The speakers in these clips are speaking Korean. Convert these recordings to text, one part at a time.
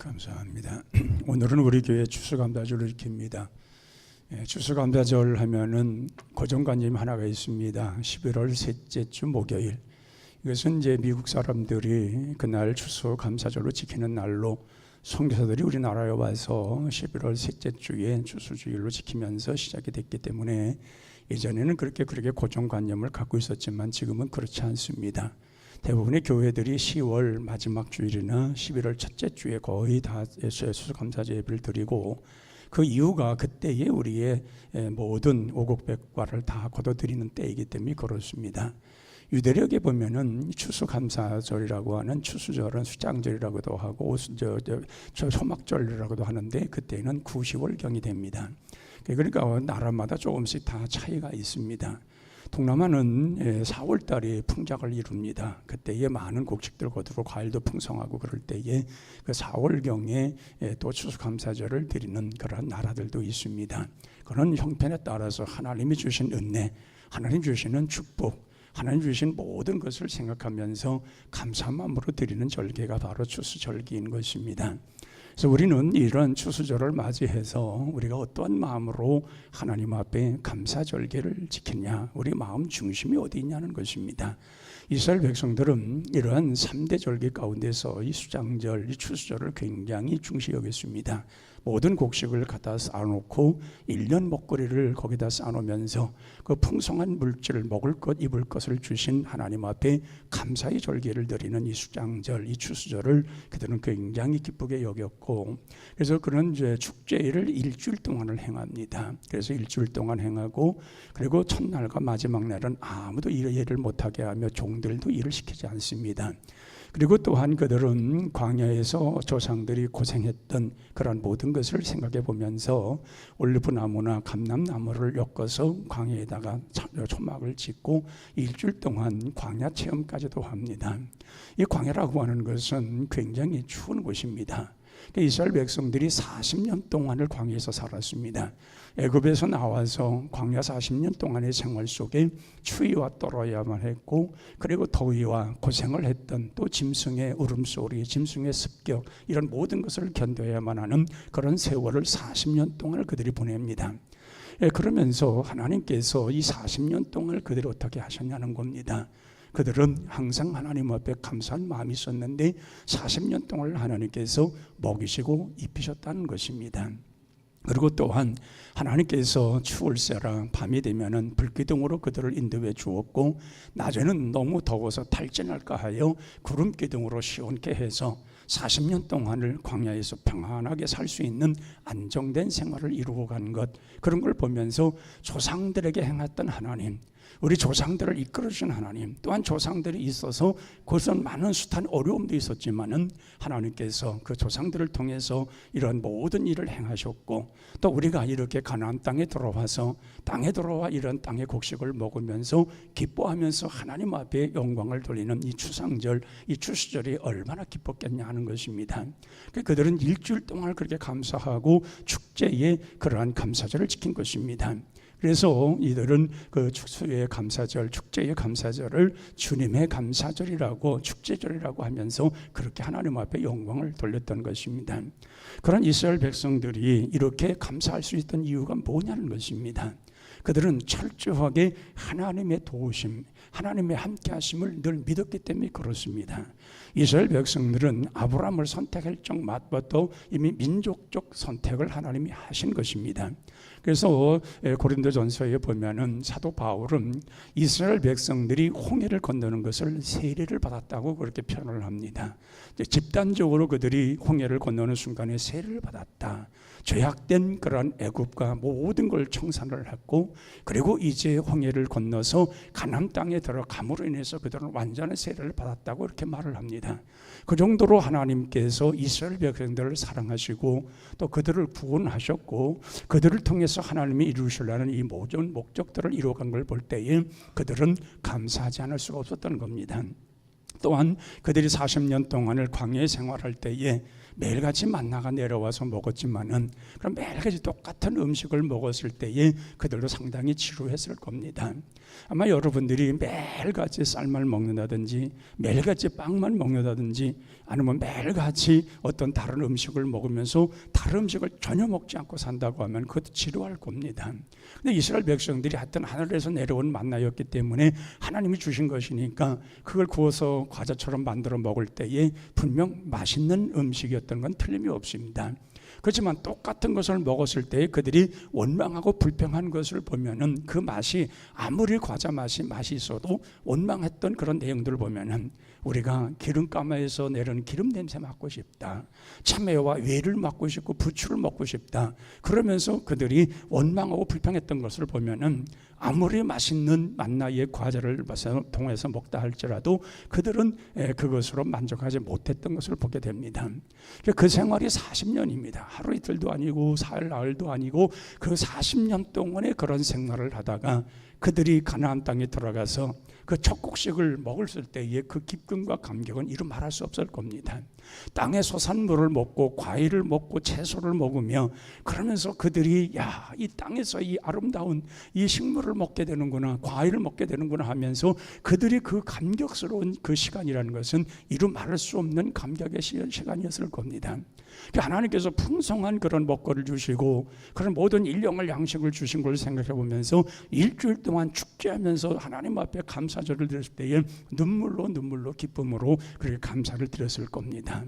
감사합니다. 오늘은 우리 교회 추수감사절을 지킵니다. 추수감사절 하면은 고정관념 하나가 있습니다. 11월 셋째 주 목요일. 이것은 이제 미국 사람들이 그날 추수감사절로 지키는 날로 선교사들이 우리나라에 와서 11월 셋째 주에 추수주일로 지키면서 시작이 됐기 때문에 예전에는 그렇게 고정관념을 갖고 있었지만 지금은 그렇지 않습니다. 대부분의 교회들이 10월 마지막 주일이나 11월 첫째 주에 거의 다 추수감사제 예배를 드리고, 그 이유가 그때에 우리의 모든 오곡백과를 다 거둬들이는 때이기 때문에 그렇습니다. 유대력에 보면은 추수감사절이라고 하는, 추수절은 수장절이라고도 하고 소막절이라고도 하는데, 그때는 9~10월경이 됩니다. 그러니까 나라마다 조금씩 다 차이가 있습니다. 동남아는 4월 달에 풍작을 이룹니다. 그때에 많은 곡식들 거두고 과일도 풍성하고 그럴 때에 그 4월경에 또 추수감사절을 드리는 그런 나라들도 있습니다. 그런 형편에 따라서 하나님이 주신 은혜, 하나님 주시는 축복, 하나님 주신 모든 것을 생각하면서 감사한 마음으로 드리는 절기가 바로 추수절기인 것입니다. 그래서 우리는 이런 추수절을 맞이해서 우리가 어떠한 마음으로 하나님 앞에 감사절기를 지키냐, 우리 마음 중심이 어디 있냐는 것입니다. 이스라엘 백성들은 이러한 3대 절기 가운데서 이 수장절, 이 추수절을 굉장히 중시 여겼습니다. 모든 곡식을 갖다 쌓아놓고 1년 먹거리를 거기다 쌓아놓으면서 그 풍성한 물질을 먹을 것, 입을 것을 주신 하나님 앞에 감사의 절기를 드리는 이 수장절, 이 추수절을 그들은 굉장히 기쁘게 여겼고, 그래서 그런 축제일을 일주일 동안을 행합니다. 그래서 일주일 동안 행하고, 그리고 첫날과 마지막 날은 아무도 일을 못하게 하며 종들도 일을 시키지 않습니다. 그리고 또한 그들은 광야에서 조상들이 고생했던 그런 모든 것을 생각해 보면서 올리브나무나 감람나무를 엮어서 광야에다가 초막을 짓고 일주일 동안 광야 체험까지도 합니다. 이 광야라고 하는 것은 굉장히 추운 곳입니다. 이스라엘 백성들이 40년 동안을 광야에서 살았습니다. 애굽에서 나와서 광야 40년 동안의 생활 속에 추위와 떨어야만 했고, 그리고 더위와 고생을 했던, 또 짐승의 울음소리, 짐승의 습격, 이런 모든 것을 견뎌야만 하는 그런 세월을 40년 동안을 그들이 보냅니다. 그러면서 하나님께서 이 40년 동안을 그들이 어떻게 하셨냐는 겁니다. 그들은 항상 하나님 앞에 감사한 마음이 있었는데 40년 동안 하나님께서 먹이시고 입히셨다는 것입니다. 그리고 또한 하나님께서 추울세라 밤이 되면은 불기둥으로 그들을 인도해 주었고, 낮에는 너무 더워서 탈진할까 하여 구름기둥으로 시원케 해서 40년 동안을 광야에서 평안하게 살 수 있는 안정된 생활을 이루고 간 것, 그런 걸 보면서 조상들에게 행했던 하나님, 우리 조상들을 이끌어주신 하나님, 또한 조상들이 있어서 그것은 많은 숱한 어려움도 있었지만은 하나님께서 그 조상들을 통해서 이런 모든 일을 행하셨고, 또 우리가 이렇게 가나안 땅에 들어와서 땅에 들어와 이런 땅의 곡식을 먹으면서 기뻐하면서 하나님 앞에 영광을 돌리는 이 추상절, 이 추수절이 얼마나 기뻤겠냐 하는 것입니다. 그들은 일주일 동안 그렇게 감사하고 축제의 그러한 감사절을 지킨 것입니다. 그래서 이들은 그 추수의 감사절, 축제의 감사절을 주님의 감사절이라고, 축제절이라고 하면서 그렇게 하나님 앞에 영광을 돌렸던 것입니다. 그런 이스라엘 백성들이 이렇게 감사할 수 있던 이유가 뭐냐는 것입니다. 그들은 철저하게 하나님의 도우심, 하나님의 함께하심을 늘 믿었기 때문에 그렇습니다. 이스라엘 백성들은 아브라함을 선택할 적부터 이미 민족적 선택을 하나님이 하신 것입니다. 그래서 고린도전서에 보면은 사도 바울은 이스라엘 백성들이 홍해를 건너는 것을 세례를 받았다고 그렇게 표현을 합니다. 집단적으로 그들이 홍해를 건너는 순간에 세례를 받았다. 죄악된 그런 애굽과 모든 걸 청산을 했고, 그리고 이제 홍해를 건너서 가나안 땅에 들어감으로 인해서 그들은 완전한 세례를 받았다고 이렇게 말을 합니다. 그 정도로 하나님께서 이스라엘 백성들을 사랑하시고 또 그들을 구원하셨고, 그들을 통해서 하나님이 이루시려는 이 모든 목적들을 이루어간 걸 볼 때에 그들은 감사하지 않을 수가 없었던 겁니다. 또한 그들이 40년 동안을 광야에 생활할 때에 매일같이 만나가 내려와서 먹었지만은, 그럼 매일같이 똑같은 음식을 먹었을 때에 그들도 상당히 지루했을 겁니다. 아마 여러분들이 매일같이 쌀만 먹는다든지 매일같이 빵만 먹는다든지 아니면 매일같이 어떤 다른 음식을 먹으면서 다른 음식을 전혀 먹지 않고 산다고 하면 그것도 지루할 겁니다. 근데 이스라엘 백성들이 하여튼 하늘에서 내려온 만나였기 때문에 하나님이 주신 것이니까 그걸 구워서 과자처럼 만들어 먹을 때에 분명 맛있는 음식이었던 건 틀림이 없습니다. 그렇지만 똑같은 것을 먹었을 때 그들이 원망하고 불평한 것을 보면은 그 맛이 아무리 과자 맛이 있어도 원망했던 그런 내용들을 보면은 우리가 기름가마에서 내려오는 기름 냄새 맡고 싶다, 참외와 외를 맡고 싶고 부추를 먹고 싶다, 그러면서 그들이 원망하고 불평했던 것을 보면은 아무리 맛있는 만나의 과자를 통해서 먹다 할지라도 그들은 그것으로 만족하지 못했던 것을 보게 됩니다. 그 생활이 40년입니다. 하루 이틀도 아니고 사흘 나흘도 아니고 그 40년 동안의 그런 생활을 하다가 그들이 가나안 땅에 들어가서 그 첫 곡식을 먹었을 때의 그 기쁨과 감격은 이루 말할 수 없을 겁니다. 땅의 소산물을 먹고 과일을 먹고 채소를 먹으며 그러면서 그들이 이 땅에서 이 아름다운 이 식물을 먹게 되는구나, 과일을 먹게 되는구나 하면서 그들이 그 감격스러운 그 시간이라는 것은 이루 말할 수 없는 감격의 시간이었을 겁니다. 하나님께서 풍성한 그런 먹거리를 주시고 그런 모든 일용할 양식을 주신 걸 생각해 보면서 일주일 동안 축제하면서 하나님 앞에 감사절을 드렸을 때에 눈물로 기쁨으로 그렇게 감사를 드렸을 겁니다.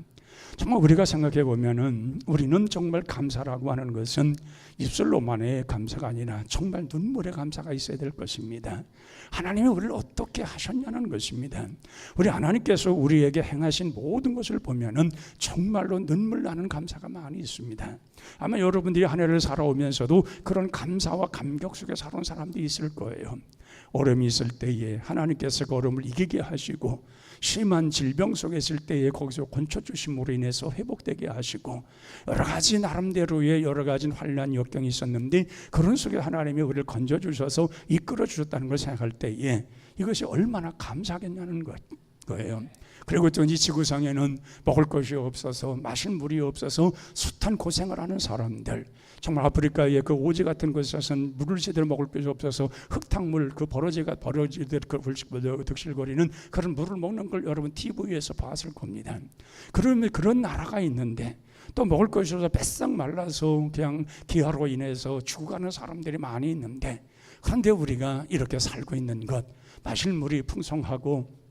정말 우리가 생각해 보면은 우리는 정말 감사라고 하는 것은 입술로만의 감사가 아니라 정말 눈물의 감사가 있어야 될 것입니다. 하나님이 우리를 어떻게 하셨냐는 것입니다. 우리 하나님께서 우리에게 행하신 모든 것을 보면은 정말로 눈물 나는 감사가 많이 있습니다. 아마 여러분들이 한 해를 살아오면서도 그런 감사와 감격 속에 살아온 사람들이 있을 거예요. 어려움이 있을 때에 하나님께서 그 어려움을 이기게 하시고 심한 질병 속에 있을 때에 거기서 건져 주심으로 인해서 회복되게 하시고 여러 가지 나름대로의 여러 가지 환난 역경이 있었는데 그런 속에 하나님이 우리를 건져 주셔서 이끌어 주셨다는 걸 생각할 때에 이것이 얼마나 감사하겠냐는 거예요. 그리고 또 이 지구상에는 먹을 것이 없어서 마실 물이 없어서 숱한 고생을 하는 사람들, 정말 아프리카의 그 오지 같은 곳에서는 물을 제대로 먹을 것이 없어서 흙탕물, 그 버러지가 득실거리는 그런 물을 먹는 걸 여러분 TV에서 봤을 겁니다. 그러면 그런 나라가 있는데 또 먹을 것이 없어서 뱃싹 말라서 그냥 기아로 인해서 죽어가는 사람들이 많이 있는데, 그런데 우리가 이렇게 살고 있는 것, 마실 물이 풍성하고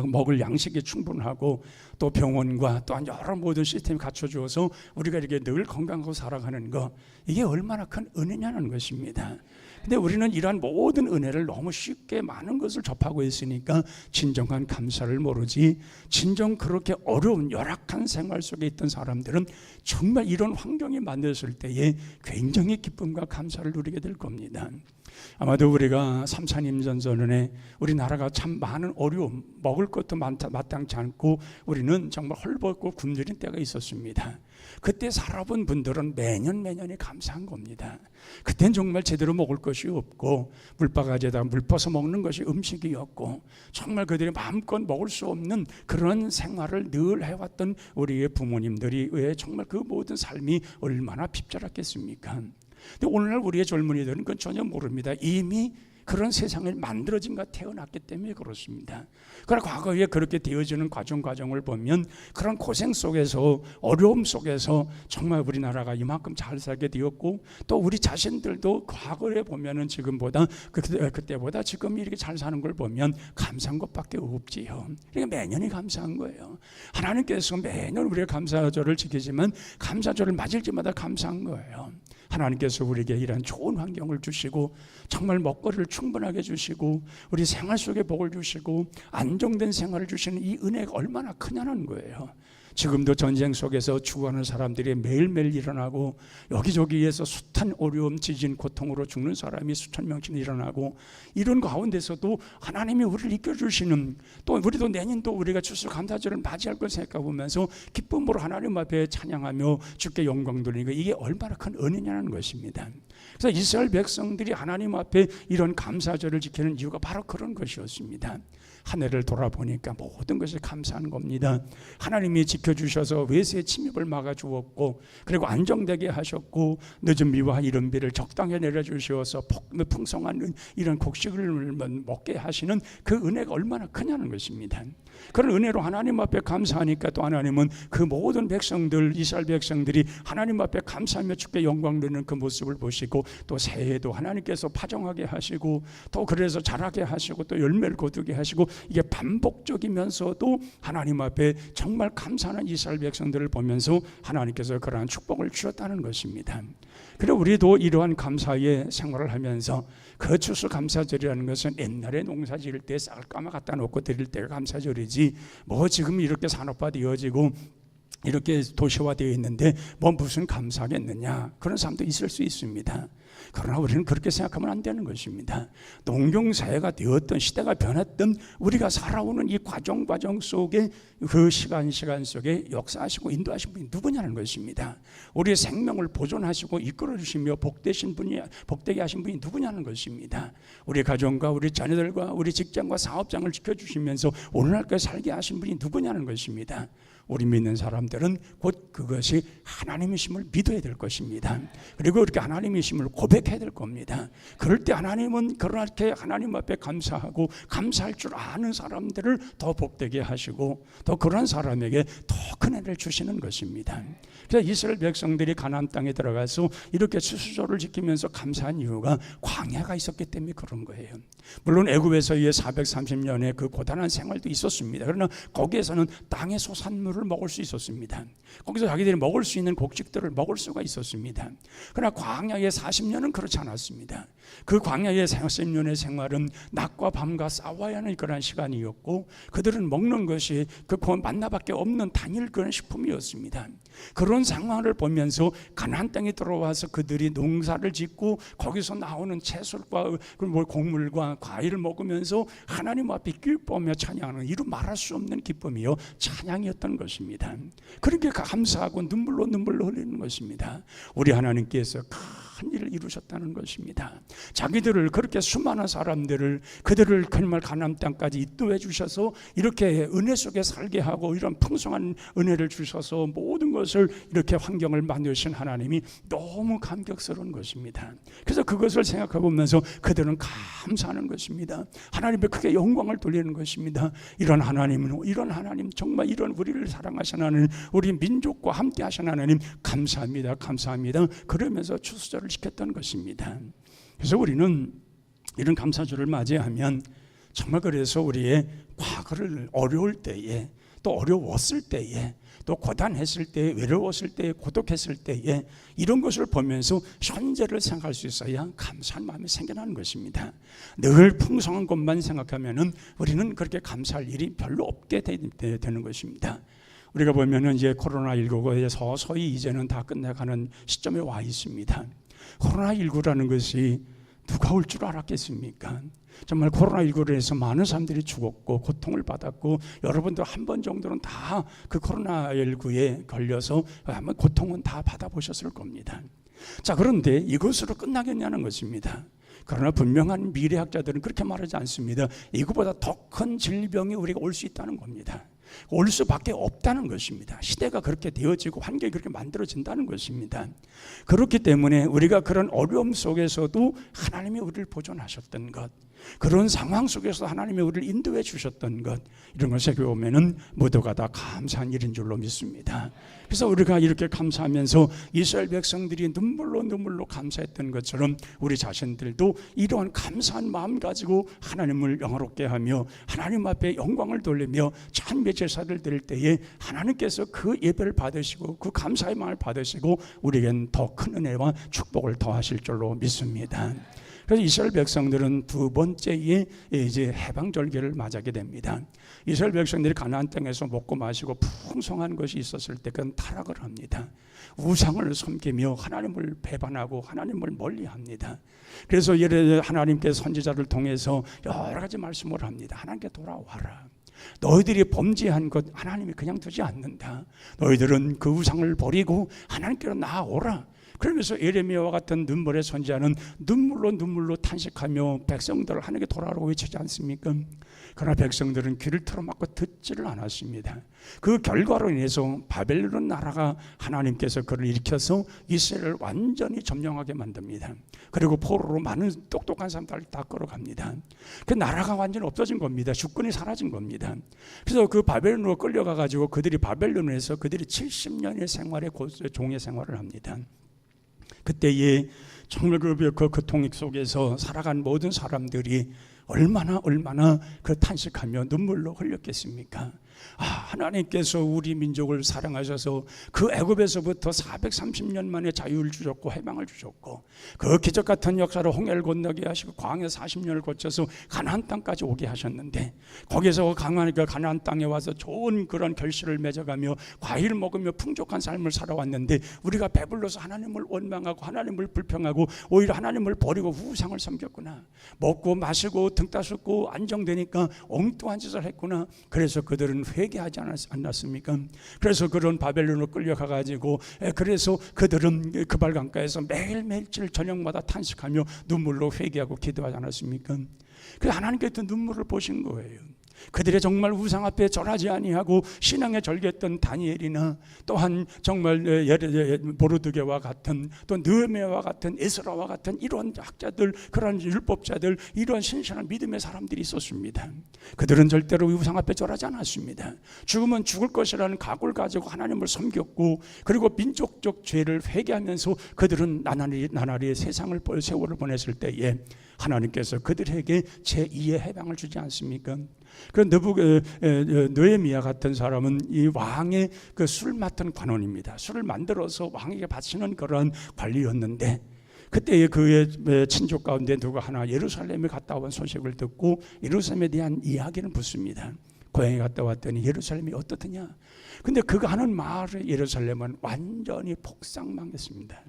먹을 양식이 충분하고 또 병원과 또한 여러 모든 시스템이 갖춰주어서 우리가 이렇게 늘 건강하고 살아가는 것, 이게 얼마나 큰 은혜냐는 것입니다. 근데 우리는 이러한 모든 은혜를 너무 쉽게 많은 것을 접하고 있으니까 진정한 감사를 모르지, 진정 그렇게 어려운 열악한 생활 속에 있던 사람들은 정말 이런 환경이 만들었을 때에 굉장히 기쁨과 감사를 누리게 될 겁니다. 아마도 우리가 3, 4년 전에 우리나라가 참 많은 어려움, 먹을 것도 마땅치 않고 우리는 정말 헐벗고 굶주린 때가 있었습니다. 그때 살아본 분들은 매년이 감사한 겁니다. 그땐 정말 제대로 먹을 것이 없고 물바가지에다가 물 퍼서 먹는 것이 음식이었고 정말 그들이 마음껏 먹을 수 없는 그런 생활을 늘 해왔던 우리의 부모님들이 왜 정말 그 모든 삶이 얼마나 핍절했겠습니까? 근데 오늘날 우리의 젊은이들은 그건 전혀 모릅니다. 이미 그런 세상을 만들어진가 태어났기 때문에 그렇습니다. 그러나 과거에 그렇게 되어지는 과정을 보면 그런 고생 속에서 어려움 속에서 정말 우리나라가 이만큼 잘 살게 되었고 또 우리 자신들도 과거에 보면은 지금보다 그때보다 지금 이렇게 잘 사는 걸 보면 감사한 것밖에 없지요. 그러니까 매년이 감사한 거예요. 하나님께서 매년 우리의 감사절을 지키지만 감사절을 맞을 때마다 감사한 거예요. 하나님께서 우리에게 이런 좋은 환경을 주시고 정말 먹거리를 충분하게 주시고 우리 생활 속에 복을 주시고 안정된 생활을 주시는 이 은혜가 얼마나 크냐는 거예요. 지금도 전쟁 속에서 죽어가는 사람들이 매일매일 일어나고 여기저기에서 숱한 어려움, 지진, 고통으로 죽는 사람이 수천 명씩 일어나고 이런 가운데서도 하나님이 우리를 이끌어주시는, 또 우리도 내년도 우리가 추수감사절을 맞이할 걸 생각해보면서 기쁨으로 하나님 앞에 찬양하며 주께 영광 돌리는 거, 이게 얼마나 큰 은혜냐는 것입니다. 그래서 이스라엘 백성들이 하나님 앞에 이런 감사절을 지키는 이유가 바로 그런 것이었습니다. 한 해를 돌아보니까 모든 것이 감사한 겁니다. 하나님이 지켜주셔서 외세의 침입을 막아주었고, 그리고 안정되게 하셨고, 늦은 비와 이른 비를 적당히 내려주셔서 풍성한 이런 곡식을 먹게 하시는 그 은혜가 얼마나 크냐는 것입니다. 그런 은혜로 하나님 앞에 감사하니까 또 하나님은 그 모든 백성들, 이스라엘 백성들이 하나님 앞에 감사하며 주께 영광 드리는 그 모습을 보시고, 또 새해에도 하나님께서 파종하게 하시고, 또 그래서 자라게 하시고, 또 열매를 거두게 하시고, 이게 반복적이면서도 하나님 앞에 정말 감사하는 이스라엘 백성들을 보면서 하나님께서 그러한 축복을 주셨다는 것입니다. 그리고 우리도 이러한 감사의 생활을 하면서, 그 추수감사절이라는 것은 옛날에 농사 지을 때 쌀가마 갖다 놓고 드릴 때가 감사절이지, 뭐 지금 이렇게 산업화되어지고 이렇게 도시화되어 있는데 뭐 무슨 감사하겠느냐, 그런 사람도 있을 수 있습니다. 그러나 우리는 그렇게 생각하면 안 되는 것입니다. 농경사회가 되었던, 시대가 변했던, 우리가 살아오는 이 과정 속에, 그 시간 속에 역사하시고 인도하신 분이 누구냐는 것입니다. 우리의 생명을 보존하시고 이끌어주시며 복되게 하신 분이 누구냐는 것입니다. 우리 가정과 우리 자녀들과 우리 직장과 사업장을 지켜주시면서 오늘날까지 살게 하신 분이 누구냐는 것입니다. 우리 믿는 사람들은 곧 그것이 하나님이심을 믿어야 될 것입니다. 그리고 그렇게 하나님이심을 고백해야 될 겁니다. 그럴 때 하나님은 그렇게 하나님 앞에 감사하고 감사할 줄 아는 사람들을 더 복되게 하시고, 또 그런 사람에게 더 큰 은혜를 주시는 것입니다. 그래서 이스라엘 백성들이 가나안 땅에 들어가서 이렇게 추수절을 지키면서 감사한 이유가 광야가 있었기 때문에 그런 거예요. 물론 애굽에서의 430년의 그 고단한 생활도 있었습니다. 그러나 거기에서는 땅의 소산물을 먹을 수 있었습니다. 거기서 자기들이 먹을 수 있는 곡식들을 먹을 수가 있었습니다. 그러나 광야의 40년은 그렇지 않았습니다. 그 광야의 40년의 생활은 낮과 밤과 싸워야 하는 그런 시간이었고, 그들은 먹는 것이 그 만나밖에 없는 단일 그런 식품이었습니다. 그런 상황을 보면서 가나안 땅에 들어와서 그들이 농사를 짓고 거기서 나오는 채소과 곡물과 과일을 먹으면서 하나님 앞에 기뻐하며 찬양하는, 이루 말할 수 없는 기쁨이요 찬양이었던 것입니다. 그렇게 감사하고 눈물로 흘리는 것입니다. 우리 하나님께서 큰 일을 이루셨다는 것입니다. 자기들을, 그렇게 수많은 사람들을, 그들을 정말 가나안 땅까지 인도해 주셔서 이렇게 은혜 속에 살게 하고 이런 풍성한 은혜를 주셔서 모든 것을 이렇게 환경을 만드신 하나님이 너무 감격스러운 것입니다. 그래서 그것을 생각해 보면서 그들은 감사하는 것입니다. 하나님께 크게 영광을 돌리는 것입니다. 이런 하나님, 정말 이런 우리를 사랑하신 하나님, 우리 민족과 함께 하신 하나님, 감사합니다, 감사합니다. 그러면서 추수절을 지켰던 것입니다. 그래서 우리는 이런 감사절을 맞이하면 정말, 그래서 우리의 과거를 어려울 때에, 또 어려웠을 때에, 또 고단했을 때에, 외로웠을 때에, 고독했을 때에 이런 것을 보면서 현재를 생각할 수 있어야 감사한 마음이 생겨나는 것입니다. 늘 풍성한 것만 생각하면은 우리는 그렇게 감사할 일이 별로 없게 되는 것입니다. 우리가 보면은 이제 코로나19가 서서히 이제는 다 끝나가는 시점에 와 있습니다. 코로나19라는 것이 누가 올 줄 알았겠습니까? 정말 코로나19로 해서 많은 사람들이 죽었고 고통을 받았고, 여러분도 한 번 정도는 다 그 코로나19에 걸려서 아마 고통은 다 받아보셨을 겁니다. 자, 그런데 이것으로 끝나겠냐는 것입니다. 그러나 분명한 미래학자들은 그렇게 말하지 않습니다. 이것보다 더 큰 질병이 우리가 올 수 있다는 겁니다. 올 수밖에 없다는 것입니다. 시대가 그렇게 되어지고 환경이 그렇게 만들어진다는 것입니다. 그렇기 때문에 우리가 그런 어려움 속에서도 하나님이 우리를 보존하셨던 것, 그런 상황 속에서 하나님이 우리를 인도해 주셨던 것, 이런 것에 보면은 모두가 다 감사한 일인 줄로 믿습니다. 그래서 우리가 이렇게 감사하면서 이스라엘 백성들이 눈물로 감사했던 것처럼 우리 자신들도 이러한 감사한 마음 가지고 하나님을 영화롭게 하며 하나님 앞에 영광을 돌리며 찬미 제사를 드릴 때에 하나님께서 그 예배를 받으시고 그 감사의 마음을 받으시고 우리에겐 더 큰 은혜와 축복을 더하실 줄로 믿습니다. 그래서 이스라엘 백성들은 두 번째에 이제 해방절기를 맞이하게 됩니다. 이스라엘 백성들이 가나안 땅에서 먹고 마시고 풍성한 것이 있었을 때 그건 타락을 합니다. 우상을 섬기며 하나님을 배반하고 하나님을 멀리합니다. 그래서 하나님께서 선지자를 통해서 여러 가지 말씀을 합니다. 하나님께 돌아와라. 너희들이 범죄한 것 하나님이 그냥 두지 않는다. 너희들은 그 우상을 버리고 하나님께로 나아오라. 그러면서 예레미야와 같은 눈물의 선지자는 눈물로 탄식하며 백성들을 하나님께 돌아오라고 외치지 않습니까? 그러나 백성들은 귀를 틀어막고 듣지를 않았습니다. 그 결과로 인해서 바벨론 나라가 하나님께서 그를 일으켜서 이스라엘을 완전히 점령하게 만듭니다. 그리고 포로로 많은 똑똑한 사람들을 다 끌어갑니다. 그 나라가 완전히 없어진 겁니다. 주권이 사라진 겁니다. 그래서 그 바벨론으로 끌려가가지고 그들이 바벨론에서 그들이 70년의 생활의 종의 생활을 합니다. 그때에 정말 그 고통 속에서 살아간 모든 사람들이 얼마나 그 탄식하며 눈물로 흘렸겠습니까? 하나님께서 우리 민족을 사랑하셔서 그 애굽에서부터 430년 만에 자유를 주셨고 해방을 주셨고 그 기적 같은 역사로 홍해를 건너게 하시고 광야 40년을 거쳐서 가나안 땅까지 오게 하셨는데 거기서 가나안 땅에 와서 좋은 그런 결실을 맺어가며 과일을 먹으며 풍족한 삶을 살아왔는데 우리가 배불러서 하나님을 원망하고 하나님을 불평하고 오히려 하나님을 버리고 우상을 섬겼구나. 먹고 마시고 등 따숩고 안정되니까 엉뚱한 짓을 했구나. 그래서 그들은 회개하지 않았습니까? 그래서 그런 바벨론으로 끌려가가지고 그래서 그들은 그발강가에서 매일매일 저녁마다 탄식하며 눈물로 회개하고 기도하지 않았습니까? 그래서 하나님께서 눈물을 보신 거예요. 그들의 정말 우상 앞에 절하지 아니하고 신앙에 절개했던 다니엘이나 또한 정말 모르드게와 같은 또 느헤미야와 같은 에스라와 같은 이런 학자들, 그런 율법자들, 이런 신실한 믿음의 사람들이 있었습니다. 그들은 절대로 우상 앞에 절하지 않았습니다. 죽으면 죽을 것이라는 각오를 가지고 하나님을 섬겼고 그리고 민족적 죄를 회개하면서 그들은 나날이 세월을 보냈을 때에 하나님께서 그들에게 제2의 해방을 주지 않습니까? 그 느헤미야 같은 사람은 이 왕의 그 술 맡은 관원입니다. 술을 만들어서 왕에게 바치는 그런 관리였는데 그때 그의 친족 가운데 누가 하나 예루살렘에 갔다 온 소식을 듣고 예루살렘에 대한 이야기를 묻습니다. 고향에 갔다 왔더니 예루살렘이 어떻더냐? 근데 그가 하는 말에 예루살렘은 완전히 폭삭망했습니다.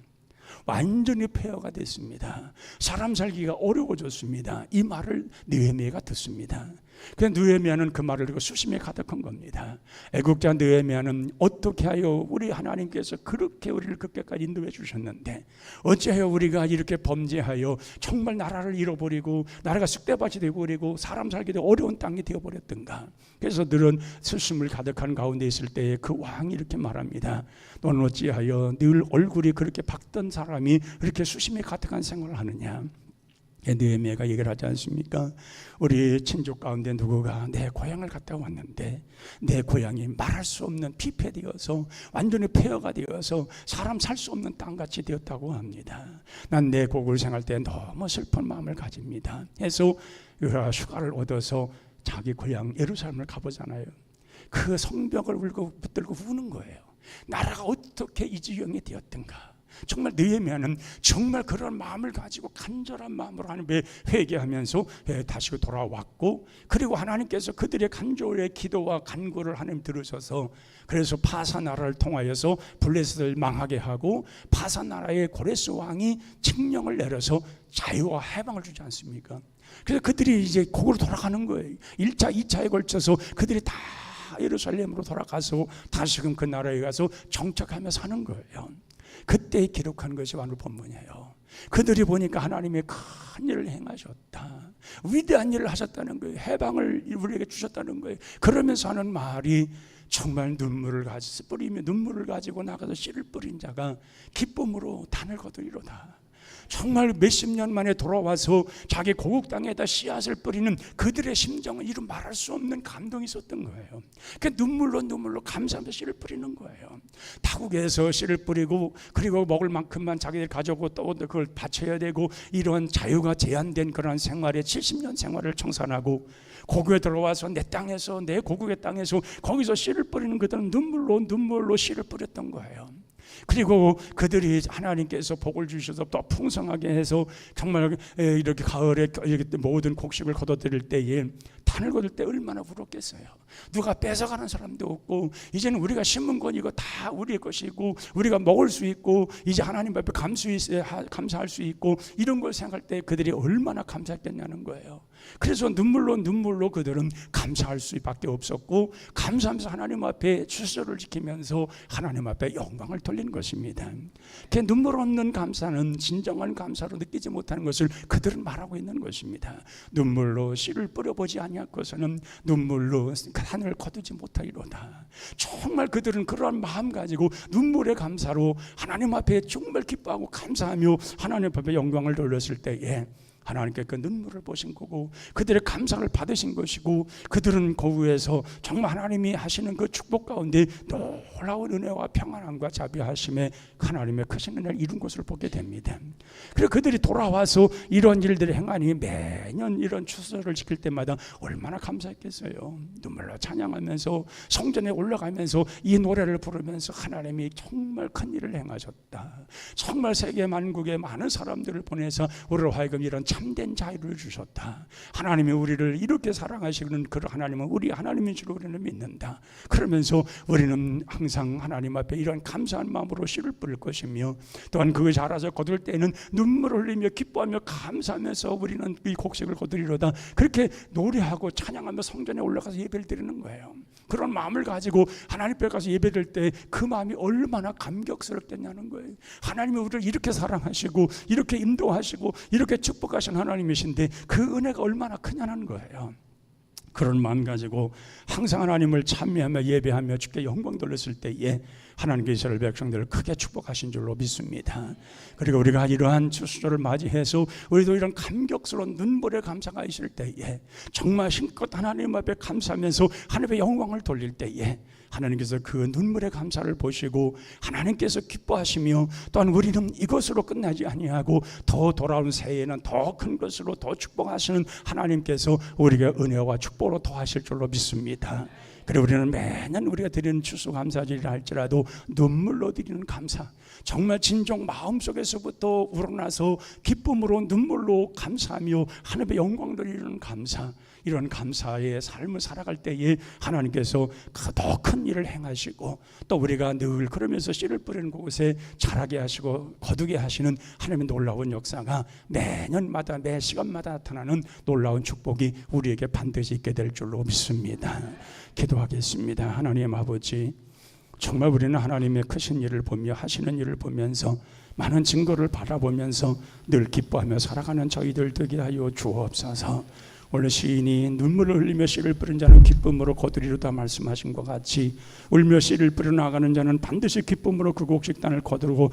완전히 폐허가 됐습니다. 사람 살기가 어려워졌습니다. 이 말을 느헤미야가 듣습니다. 그래서 느헤미야는 그 말을 듣고 수심에 가득한 겁니다. 애국자 느헤미야는 어떻게 하여 우리 하나님께서 그렇게 우리를 그때까지 인도해 주셨는데 어찌하여 우리가 이렇게 범죄하여 정말 나라를 잃어버리고 나라가 쑥대밭이 되어버리고 사람 살기도 어려운 땅이 되어버렸던가. 그래서 늘은 수심을 가득한 가운데 있을 때에 그 왕이 이렇게 말합니다. 너는 어찌하여 늘 얼굴이 그렇게 밝던 사람이 그렇게 수심에 가득한 생활을 하느냐. 느헤미야가 얘기를 하지 않습니까? 우리 친족 가운데 누구가 내 고향을 갔다 왔는데 내 고향이 말할 수 없는 피폐되어서 완전히 폐허가 되어서 사람 살 수 없는 땅같이 되었다고 합니다. 난 내 고국을 생활 때 너무 슬픈 마음을 가집니다. 해서 휴가를 얻어서 자기 고향 예루살렘을 가보잖아요. 그 성벽을 붙들고 우는 거예요. 나라가 어떻게 이 지경이 되었던가. 정말 느헤미야는 정말 그런 마음을 가지고 간절한 마음으로 하나님께 회개하면서 다시 돌아왔고 그리고 하나님께서 그들의 간절의 기도와 간구를 하나님 들으셔서 그래서 파사 나라를 통하여서 블레셋을 망하게 하고 파사 나라의 고레스 왕이 칙령을 내려서 자유와 해방을 주지 않습니까? 그래서 그들이 이제 거기로 돌아가는 거예요. 1차, 2차에 걸쳐서 그들이 다 예루살렘으로 돌아가서 다시금 그 나라에 가서 정착하며 사는 거예요. 그때 기록한 것이 오늘 본문이에요. 그들이 보니까 하나님의 큰 일을 행하셨다. 위대한 일을 하셨다는 거예요. 해방을 우리에게 주셨다는 거예요. 그러면서 하는 말이 정말 눈물을 가지고 나가서 씨를 뿌린 자가 기쁨으로 단을 거두리로다. 정말 몇십 년 만에 돌아와서 자기 고국 땅에다 씨앗을 뿌리는 그들의 심정은 이루 말할 수 없는 감동이 있었던 거예요. 그 눈물로 감사하면서 씨를 뿌리는 거예요. 타국에서 씨를 뿌리고 그리고 먹을 만큼만 자기들 가져오고 또 그걸 바쳐야 되고 이런 자유가 제한된 그런 생활에 70년 생활을 청산하고 고국에 들어와서 내 땅에서 내 고국의 땅에서 거기서 씨를 뿌리는 그들은 눈물로 씨를 뿌렸던 거예요. 그리고 그들이 하나님께서 복을 주셔서 또 풍성하게 해서 정말 이렇게 가을에 모든 곡식을 거둬들일 때에 다 산을 거둘 때 얼마나 부럽겠어요. 누가 뺏어가는 사람도 없고 이제는 우리가 심은 건 이거 다 우리의 것이고 우리가 먹을 수 있고 이제 하나님 앞에 감사할 수 있고 이런 걸 생각할 때 그들이 얼마나 감사했겠냐는 거예요. 그래서 눈물로 그들은 감사할 수밖에 없었고 감사하면서 하나님 앞에 추수를 지키면서 하나님 앞에 영광을 돌리는 것입니다. 그 눈물 없는 감사는 진정한 감사로 느끼지 못하는 것을 그들은 말하고 있는 것입니다. 눈물로 씨를 뿌려보지 아니하고서는 눈물로 하늘을 거두지 못하리로다. 정말 그들은 그러한 마음 가지고 눈물의 감사로 하나님 앞에 정말 기뻐하고 감사하며 하나님 앞에 영광을 돌렸을 때에 하나님께 그 눈물을 보신 거고 그들의 감사를 받으신 것이고 그들은 그 위에서 정말 하나님이 하시는 그 축복 가운데 놀라운 은혜와 평안함과 자비하심에 하나님의 크신 은혜를 이룬 것을 보게 됩니다. 그래서 그들이 돌아와서 이런 일들을 행하니 매년 이런 추수를 지킬 때마다 얼마나 감사했겠어요. 눈물로 찬양하면서 성전에 올라가면서 이 노래를 부르면서 하나님이 정말 큰 일을 행하셨다. 정말 세계 만국에 많은 사람들을 보내서 우리로 하여금 이런 참된 자유를 주셨다. 하나님이 우리를 이렇게 사랑하시는 그 하나님은 우리 하나님인 줄 우리는 믿는다. 그러면서 우리는 항상 하나님 앞에 이런 감사한 마음으로 씨를 뿌릴 것이며 또한 그 자라서 거둘 때는 눈물을 흘리며 기뻐하며 감사하면서 우리는 이 곡식을 거두리로다. 그렇게 노래하고 찬양하며 성전에 올라가서 예배를 드리는 거예요. 그런 마음을 가지고 하나님 앞에 가서 예배드릴 때 그 마음이 얼마나 감격스럽겠냐는 거예요. 하나님이 우리를 이렇게 사랑하시고 이렇게 인도하시고 이렇게 축복하신 하나님이신데 그 은혜가 얼마나 크냐는 거예요. 그런 마음 가지고 항상 하나님을 찬미하며 예배하며 주께 영광 돌렸을 때에 하나님께 이스라엘 백성들을 크게 축복하신 줄로 믿습니다. 그리고 우리가 이러한 추수절을 맞이해서 우리도 이런 감격스러운 눈물의 감사가 있을 때에 정말 힘껏 하나님 앞에 감사하면서 하나님의 영광을 돌릴 때에 하나님께서 그 눈물의 감사를 보시고 하나님께서 기뻐하시며 또한 우리는 이것으로 끝나지 아니하고 더 돌아온 새해에는 더 큰 것으로 더 축복하시는 하나님께서 우리에게 은혜와 축복으로 더하실 줄로 믿습니다. 그리고 우리는 매년 우리가 드리는 추수감사절이라 할지라도 눈물로 드리는 감사, 정말 진정 마음속에서부터 우러나서 기쁨으로 눈물로 감사하며 하나님의 영광 돌리는 감사, 이런 감사의 삶을 살아갈 때에 하나님께서 더 큰 일을 행하시고 또 우리가 늘 그러면서 씨를 뿌리는 곳에 자라게 하시고 거두게 하시는 하나님의 놀라운 역사가 매년마다 매 시간마다 나타나는 놀라운 축복이 우리에게 반드시 있게 될 줄로 믿습니다. 기도하겠습니다. 하나님 아버지, 정말 우리는 하나님의 크신 일을 보며 하시는 일을 보면서 많은 증거를 바라보면서 늘 기뻐하며 살아가는 저희들 되게 하여 주옵소서. 원래 시인이 눈물을 흘리며 씨를 뿌린 자는 기쁨으로 거두리로다 말씀하신 것 같이 울며 씨를 뿌려 나가는 자는 반드시 기쁨으로 그 곡식단을 거두고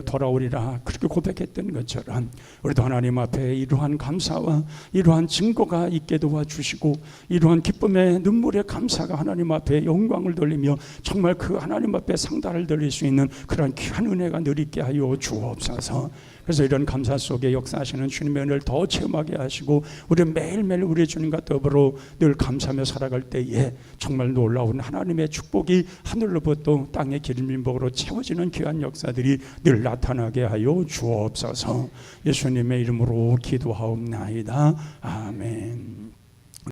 돌아오리라 그렇게 고백했던 것처럼 우리도 하나님 앞에 이러한 감사와 이러한 증거가 있게 도와주시고 이러한 기쁨의 눈물의 감사가 하나님 앞에 영광을 돌리며 정말 그 하나님 앞에 상달을 돌릴 수 있는 그런 귀한 은혜가 늘 있게 하여 주옵소서. 그래서 이런 감사 속에 역사하시는 주님의 은혜를 더 체험하게 하시고 우리 매일매일 우리 주님과 더불어 늘 감사하며 살아갈 때에 정말 놀라운 하나님의 축복이 하늘로부터 땅의 기름민복으로 채워지는 귀한 역사들이 늘 나타나게 하여 주옵소서. 예수님의 이름으로 기도하옵나이다. 아멘.